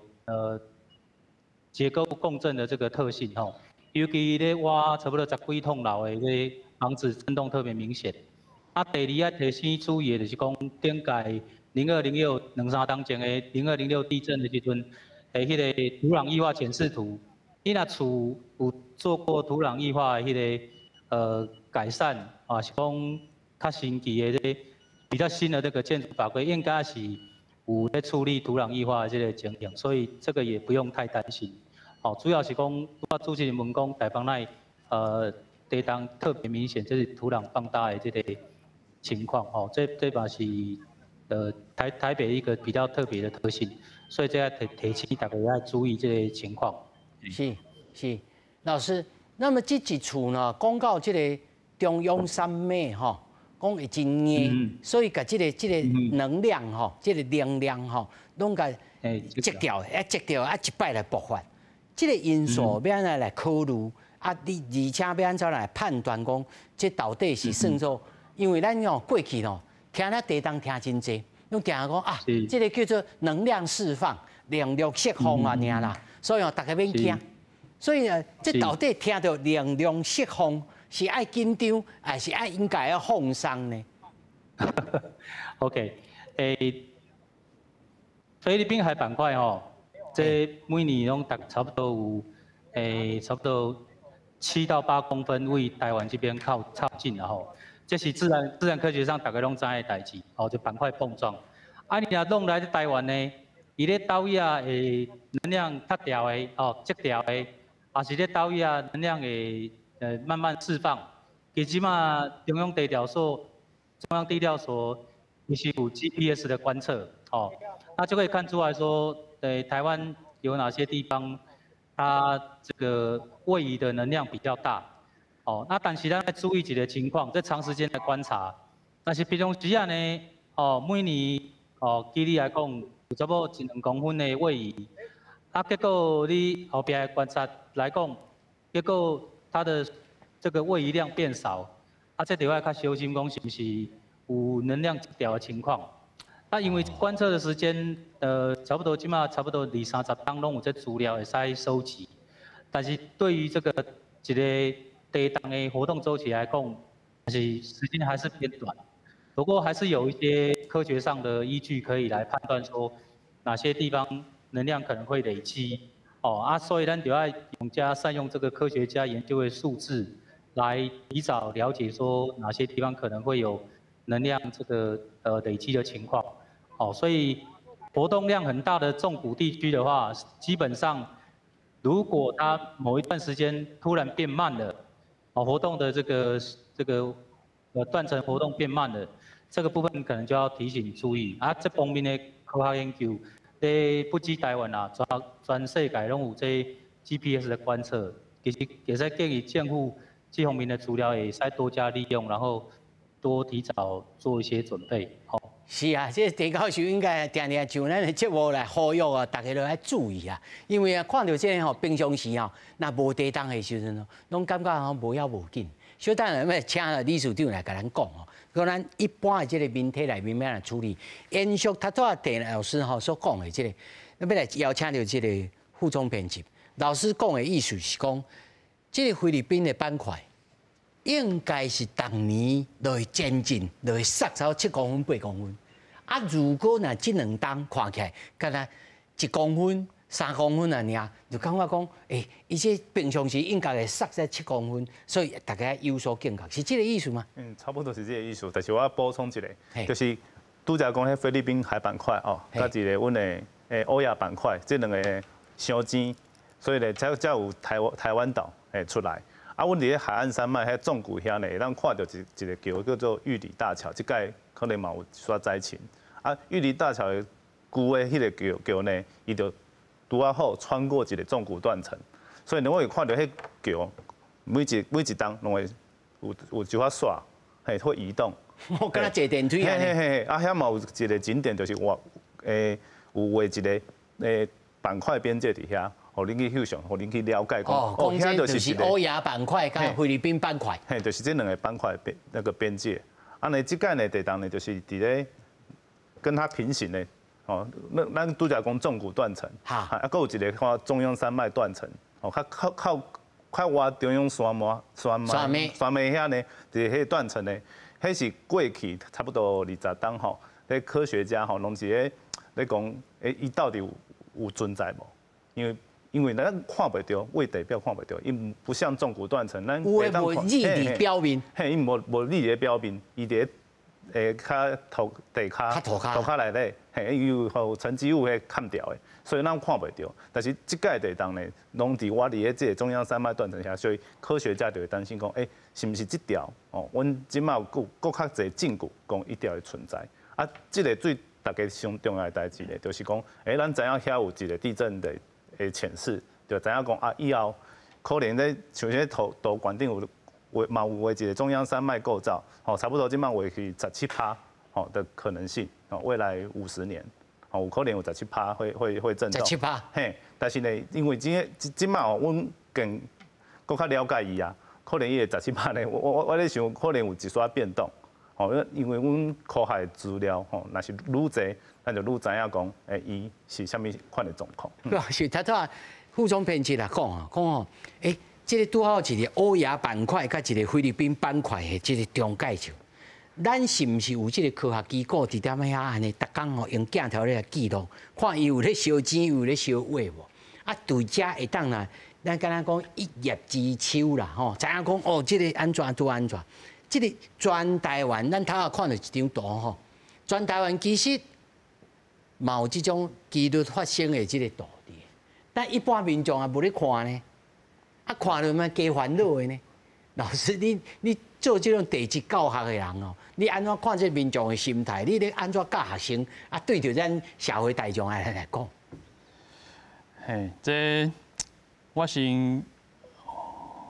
结构共振的这个特性吼。尤其咧挖差不多10几栋楼的咧。房子震动特别明显。第二提醒注意的就是讲，顶届0206、2-3当前的0206地震的时阵，迄个土壤液化检视图，你若厝有做过土壤液化的迄个改善啊，是讲较新奇的这比较新的这个建筑法规，应该是有在处理土壤液化的这个情形，所以这个也不用太担心。好，主要是讲，主持人问讲台北内地动特别明显，就是土壤放大的这个情况哦，这把是台北一个比较特别的特性，所以这要提醒大家要注意这个情况。是，老师，那么这一处呢，讲到这个中央山脉哈，讲会真硬，所以把这个能量哈，这个能量哈，拢甲截掉，一摆来爆发，这个因素要安怎来考虑？而且要安怎来判断讲，这到底是算作？因为咱过去听了地动听真济，拢定讲啊，这个叫做能量释放、能量释放啊，尔啦。所以大家免惊。所以这到底听到能量释放是爱紧张，还是爱应该要放松呢？OK， 菲律宾海板块这每年拢差不多有差不多7到8公分为台湾这边靠近了吼，这是自然科学上大家拢知的代志，就板块碰撞。你若弄来台湾呢，伊咧岛屿的能量较调的积调的，也是咧岛屿能量会慢慢释放，其实嘛，中央地调所其实有 GPS 的观测，哦，那就可以看出来说，台湾有哪些地方它这个位移的能量比较大，哦，那但是咱要注意一个情况，这长时间的观察，但是平常时啊呢，哦，每年哦，举例来讲，有差不多1、2公分的位移，啊，结果你后边的观察来讲，结果它的这个位移量变少，啊，这就要较小心讲是不是有能量失调的情况。那因为观测的时间，差不多起码差不多20、30天拢有这资料会使收集，但是对于这个一个地动的活动周期来讲，是时间还是偏短。不过还是有一些科学上的依据可以来判断说哪些地方能量可能会累积。哦啊，所以咱就要善用这个科学家研究的数字，来提早了解说哪些地方可能会有能量这个累积的情况。哦，所以活动量很大的纵谷地区的话，基本上如果它某一段时间突然变慢了，哦，活动的这个断层活动变慢了，这个部分可能就要提醒注意。啊，这方面的科学研究。不止台湾啊，全世界拢有这 GPS 的观测，其实也在建议政府这方面的资料也使多加利用，然后多提早做一些准备。好。是啊，这地教授应该常常像咱的节目来呼吁啊，大家都要注意啊，因为啊，看到这个平常时吼，那无地动的时阵哦，拢感觉吼无要无紧。小等下要请理事长来甲咱讲哦。咱一般的这个民体内面要来处理，延续他昨田老师吼所讲的这个，要来邀请到这个副总编辑老师讲的意思是讲，这个菲律宾的板块应该是当年就会前进，就会缩到7公分、8公分。啊，如果若这2档看起来，敢若1公分、3公分啊，尔就感觉讲，伊这平常时应该会缩在7公分，所以大家有所警觉，是这个意思吗？差不多是这个意思。但是我要补充一个，就是拄则讲迄菲律宾海板块哦，甲一个阮的欧亚板块，这2个相近，所以咧才有台湾岛出来。啊，阮伫咧海岸山脉迄纵谷遐呢，咱看到一个桥叫做玉里大桥，即届可能嘛有煞灾情。啊，玉里大桥的旧的迄个桥呢，伊就拄啊好穿过一个纵谷断层，所以你会看到迄桥每一档拢会有一发线，会移动。我敢若坐电梯安尼。啊，遐嘛有一个景点，就是有画一个板块边界伫遐，互恁去翕相，互恁去了解讲。哦，这就是欧亚板块跟菲律宾板块。嘿，就是这2个板块那个边界。啊，呢，即届呢地动呢，就是伫咧跟它平行的。哦，那咱拄则讲纵谷断层，啊，佮有一个看中央山脉断层，哦，较挖中央山脉遐呢，伫迄断层呢，迄是过去差不多20档吼，迄科学家吼拢是咧讲，伊到底有存在无？因为咱看袂到，位地表看袂到，伊不像纵谷断层，咱有诶无立体表面，嘿，伊无立体表面，伊伫较地骹内底，嘿，有沉积物迄砍掉的，所以咱看袂到。但是即届地动呢，拢伫我伫咧这个中央山脉断层下，所以科学家就会担心讲，是毋是即条哦？阮即马有搁较侪证据讲一条会存在。啊，即个最大家上重要的代志呢，就是讲，咱知影遐有一个地震的潜势，就知影讲啊，以后可能咧像些图管顶有画一个中央山脉构造，差不多即摆画去17%的可能性，未来50年，有可能有17%会震动。17%。嘿，但是呢，因为即摆阮更搁较了解伊啊，可能伊个17%呢，我咧想可能有一撮变动。因为阮科学资料若是愈侪，咱就愈知影讲，伊是啥物款的状况。是，他副总编辑来讲啊，讲哦，这个拄好一个欧亚板块，甲一个菲律宾板块的这个中介绍，咱是毋是有这个科学机构伫踮遐安尼，逐工用镜头咧记录，看伊有咧烧钱，有咧烧话无？啊，对遮会当啦，咱敢若讲一叶知秋啦，知影讲哦，这个安怎拄安怎？这个全台湾，咱头下看到一张图吼，全台湾其实嘛有这种几率发生的这个图的，但一般民众也无咧看呢，啊看了嘛加烦恼的呢。老师，你做这种地质教学的人哦，你安怎看这民众的心态？你咧安怎教学生啊？对着咱社会大众来讲，嘿，这我先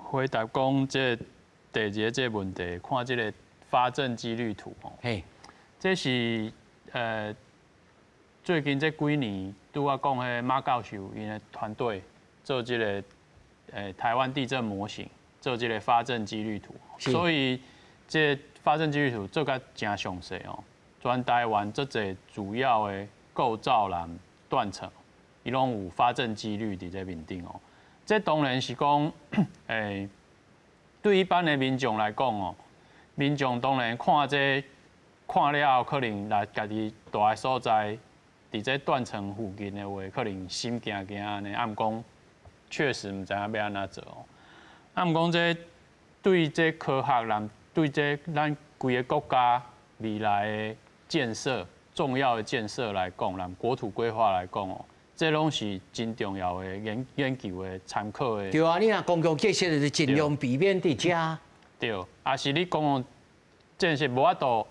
回答讲这第二个这问题，看这个发证几率图哦。嘿，这是最近这几年拄我讲的马教授因的团队做这个台湾地震模型，做这个发证几率图，所以这发证几率图做甲真详细哦。全台湾这些主要的构造栏断层，伊拢有发证几率伫这面顶哦。这当然是讲对一般的民众来讲哦，民众当然看了后，可能来家己住的所在。伫这断层附近的话，可能心惊惊安尼，啊，毋讲确实毋知影要安怎做哦。啊，毋讲这对这科学人，对这咱规个国家未来的建设、重要的建设来讲，咱国土规划来讲哦，这拢是真重要的研究的参考的。对啊，你若公共建设就是尽量避免伫遮。对，啊是你公共建设无法度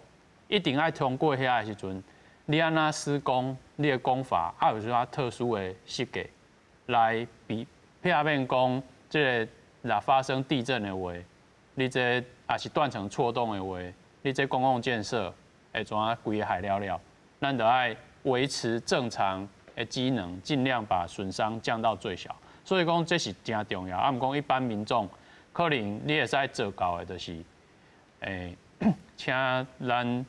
一定爱通过遐的时阵。你安那施工，你的工法还有啥特殊的设计，来避免讲这个若发生地震的话，你这也是断层错动的话，你这公共建设会怎啊规个害了？咱就爱维持正常的机能，尽量把损伤降到最小。所以讲这是真重要。啊，毋讲一般民众可能你会使做到的，就是请咱。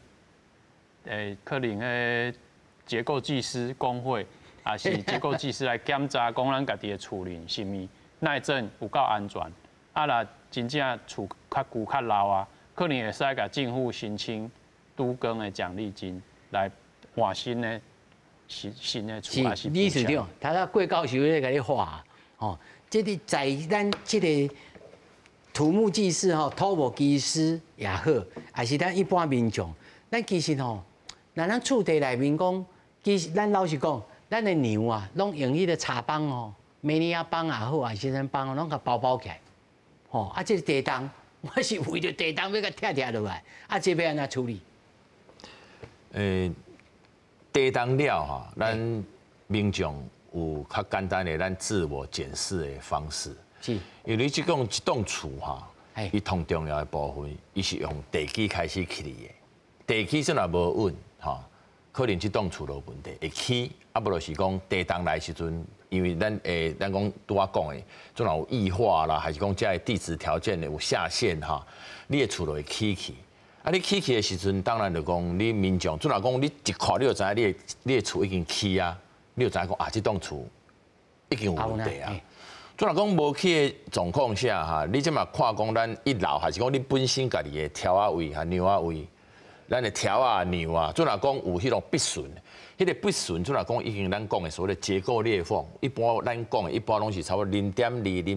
可能结构技师工会，也是结构技师来检查，讲咱家己的厝邻是咪耐震有够安全。啊，若真正厝较旧较老啊，可能会使甲政府申请都更的奖励金，来换新的厝还是？理事长，他郭教授咧甲你画哦，这个在咱这个土木技师吼、土木技师也好，还是咱一般民众，咱其实吼。那咱厝地内面讲，其实咱老实讲，咱的牛啊，拢用迄个茶帮哦，美尼亚帮也好，还是咱帮哦，拢甲包起来。吼，啊，这个地动，我是为着地动要甲拆落来，啊，这要安怎处理？地动了哈，咱民众有较简单的咱自我检视的方式。是，因为你即讲一栋厝哈，伊同重要的部分，伊是用地基开始起的。地基虽然无稳。吼，可能这栋厝有问题，会起，啊，无就是讲地动来时阵，因为咱讲拄我讲的，总有异化啦，还是讲这地质条件有下陷哈，你的厝就会起去。啊，你起去的时阵，当然就讲你民众，总然讲你一看你就知影你的厝已经起啊，你就知影讲啊，这栋厝已经有问题啊。总然讲无起的状况下哈，你即嘛看讲咱一楼，还是讲你本身家己的条仔位、哈牛仔位。咱的条啊、牛啊，做哪讲有迄种必损，迄个必损做哪讲已经咱讲的所谓的结构裂缝，一般咱讲的一般拢是差不多0.2、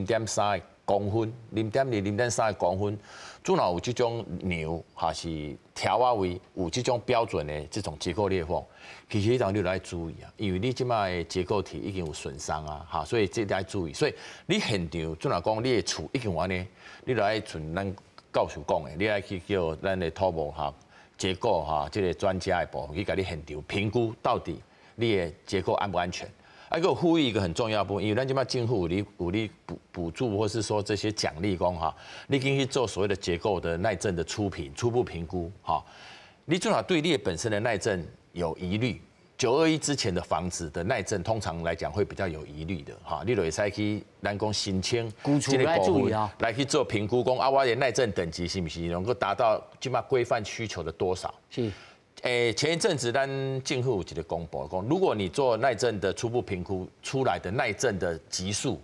0.3公分，0.2、0.3公分，做哪有这种牛还是条啊位有这种标准的这种结构裂缝，其实你就要注意啊，因为你即摆的结构体已经有损伤啊，哈，所以这要注意。所以你现场做哪讲你的厝已经有安尼，你就爱像咱教授讲的，你爱去叫咱的土木哈。结构哈，这个专家的部分去给你现场评估，到底你的结构安不安全？还有呼吁一个很重要的部分，因为咱即摆政府有你补助，或是说这些奖励讲哈，你进去做所谓的结构的耐震的初步评估哈，你最好对你本身的耐震有疑虑。921之前的房子的耐震，通常来讲会比较有疑虑的哈。你就会使去咱讲申请这个部分来去做评估，讲啊，我的耐震等级是不是能够达到起码规范需求的多少？是。前一阵子咱政府有一个公布讲，如果你做耐震的初步评估出来的耐震的级数，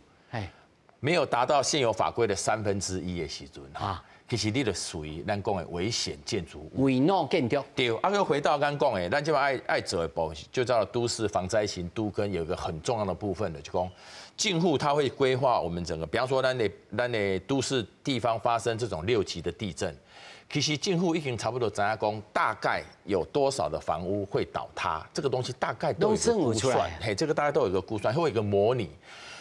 没有达到现有法规的1/3的时阵哈。其实你就属于咱讲的危险建筑物，违诺建筑。对，啊，又回到刚讲的，咱就爱做的部分，就叫都市防灾型都更有一个很重要的部分的，就讲政府它会规划我们整个，比方说咱的都市地方发生这种6级的地震，其实政府已经差不多知影讲大概有多少的房屋会倒塌，这个东西大概都有一个估算，嘿，这个大概都有一个估算，会有一个模拟。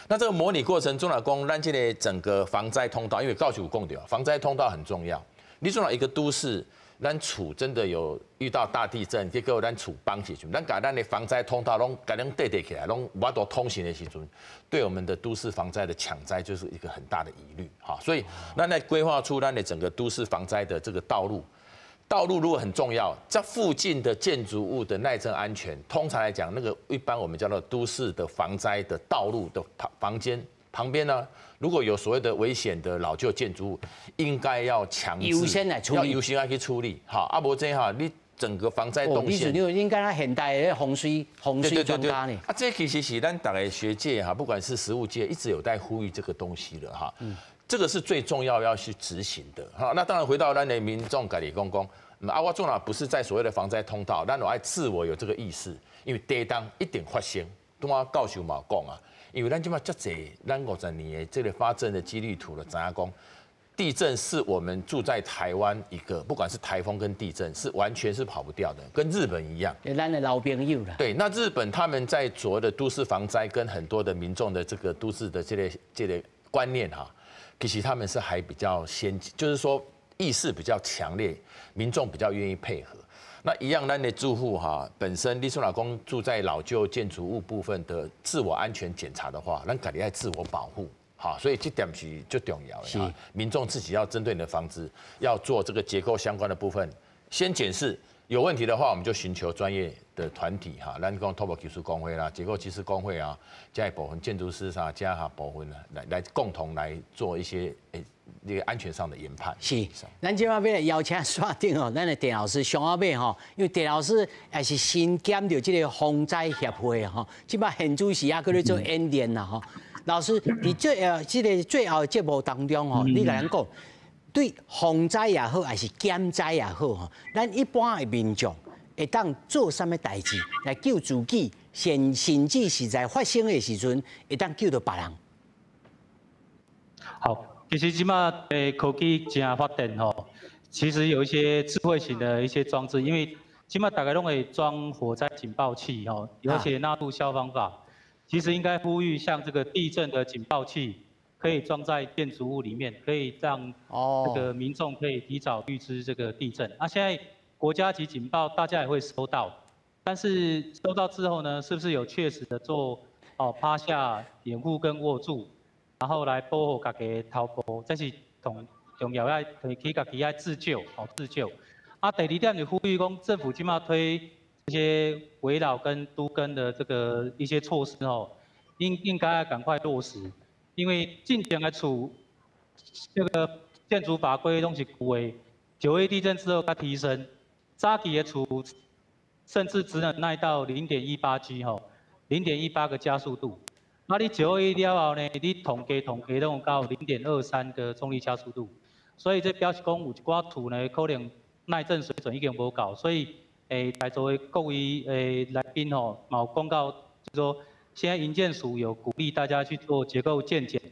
那这个模拟过程中来讲，咱这个整个防灾通道，因为教授有讲到，防灾通道很重要。你说一个都市，咱厝真的有遇到大地震，结果咱厝崩起去，咱把咱的防灾通道拢给咱对起来，拢无法度通行的时阵，对我们的都市防灾的抢灾就是一个很大的疑虑哈。所以，咱来规划出咱的整个都市防灾的这个道路。道路如果很重要，这附近的建筑物的耐震安全，通常来讲，那个一般我们叫做都市的防灾的道路的房间旁边呢，如果有所谓的危险的老旧建筑物，应该要强制优先来处理，要优先来去处理。好，啊无这哈，你整个防灾动线，你应该那现代的洪水专家呢？啊，这其实是咱大概学界哈，不管是实务界，一直有在呼吁这个东西了哈。这个是最重要要去执行的。好，那当然回到咱的民众家里公公，啊，我做哪不是在所谓的防灾通道，但我爱自我有这个意识，因为地震一定发生。拄啊教授嘛讲啊，因为咱即马遮济，咱50年的这个发震的几率图了，知影讲，地震是我们住在台湾一个，不管是台风跟地震，是完全是跑不掉的，跟日本一样。咱的老朋友啦。对，那日本他们在所谓的都市防灾跟很多的民众的这个都市的这类观念哈。其实他们是还比较先进，就是说意识比较强烈，民众比较愿意配合。那一样，咱的住户哈，本身你说老公住在老旧建筑物部分的自我安全检查的话，咱家己要自我保护，好，所以这点是最重要的。是，民众自己要针对你的房子，要做这个结构相关的部分，先检视。有问题的话，我们就寻求专业的团体哈，咱讲土木技术工会啦、结构技师工会啊，加一部分建筑师啥加哈部分来共同来做一些那个安全上的研判。是，咱今晚要邀请线顶哦，咱的陈老师上下尾吼，因为陈老师也是新兼着这个防灾协会吼，即摆现主席也搁咧做演练啦吼。老师，伫这个最后的节目当中吼，你甲咱讲。对防灾也好，还是减灾也好，吼，咱一般的民众会当做什么代志来救自己，甚至是在发生的时阵，会当救到别人。好，其实即马科技真发展吼，其实有一些智慧型的一些装置，因为即马大概拢会装火灾警报器吼，而且纳入消防法，其实应该呼吁像这个地震的警报器。可以装在建筑物里面，可以让这个民众可以提早预知这个地震。现在国家级警报大家也会收到，但是收到之后呢，是不是有确实的做趴下、掩护跟握住，然后来保护家己头部，这是重要要可以家己要自救自救。第二点就呼吁讲，政府今嘛推这些围绕跟都更的这个一些措施应该要赶快落实。因为进前的厝，这个建筑法规拢是旧的，9A地震之后它提升，早期的厝甚至只能耐到0.18G 0.18个加速度。你9A了后呢，你统计拢有到0.23个重力加速度，所以这表示讲有一寡厝呢可能耐震水准已经无够，所以在座的各位来宾嘛有讲到，就是说。现在营建署有鼓励大家去做结构健检，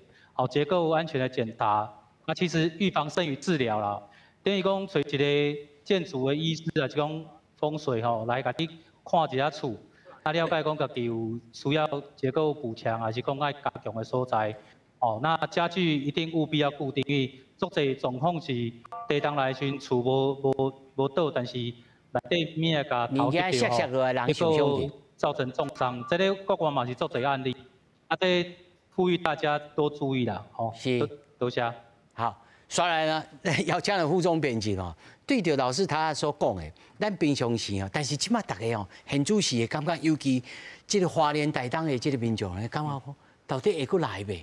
结构安全的检查。其实预防胜于治疗啦。等于讲找一个建筑的医师啊，就讲风水来甲你看一下厝，了解讲家己有需要结构补强，还是讲爱加强的所在。那家具一定务必要固定，因为足侪状况是地震来时厝无倒，但是内底面甲头去掉造成重伤，这个国外嘛是做侪案例，这呼吁大家多注意啦，是，多谢。好，刷来呢，要请的副总编辑对着老师他所讲的，咱平常时但是即马大家现主席的感觉，尤其这个花莲台东的这个民众呢，感觉到底会过来袂？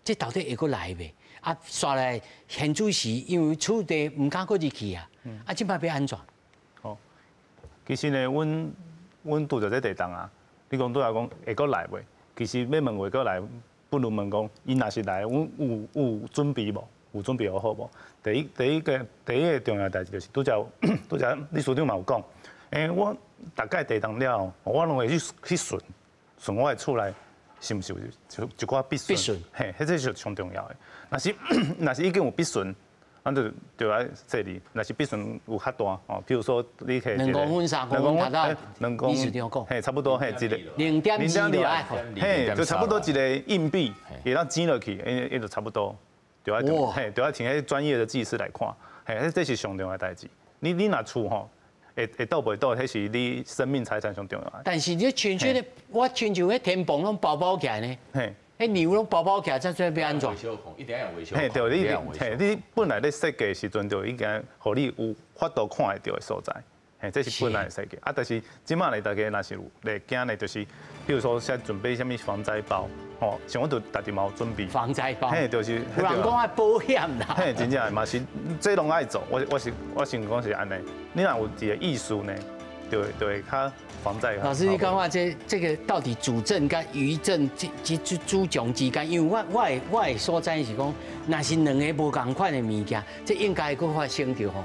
这到底会过来袂？刷来现主席因为厝地唔敢过入去啊，即马要安怎？其实呢，阮拄着这地震啊，你讲拄来讲会过来袂？其实要问会过来，不如问讲，伊若是来，阮有准备无？有准备好无？第一个重要代志就是拄则李署长嘛有讲，我大概地震了，我拢会去顺我的厝内是毋是有一寡必顺？嘿，迄这是上重要的。若是已经有必顺。咱就要这里，若是必顺有较大譬如说你可以2公分、3公分，达到2公分，嘿，差不多嘿，一个0.2，嘿，就差不多一个硬币，给它挤落去，就差不多，就要嘿，就要请迄专业的技师来看。嘿，这是上重要的代志。你若厝吼，会倒袂倒，迄是你生命财产上重要的。但是你亲像咧，我亲像迄天棚拢包包起来呢，嘿，迄牛拢包包起来，这算要安怎？维修孔一定要维修。嘿，对，你本来咧设计时阵就已经，互你有法度看会到的所在。嘿，这是本来的设计啊，但是即马咧，大家若是有咧惊咧，就是比如说现在准备什么防灾包，吼，像我都家己嘛有准备防灾包，嘿，就是有人讲爱保险啦，嘿，真正嘛是，这拢爱做，我想讲是安尼，你若有一个意识呢，就会较防灾。老师，你讲话这个到底主政跟余政及主将之间，因为我的所在是讲，若是两个无共款的物件，这应该搁发生着吼。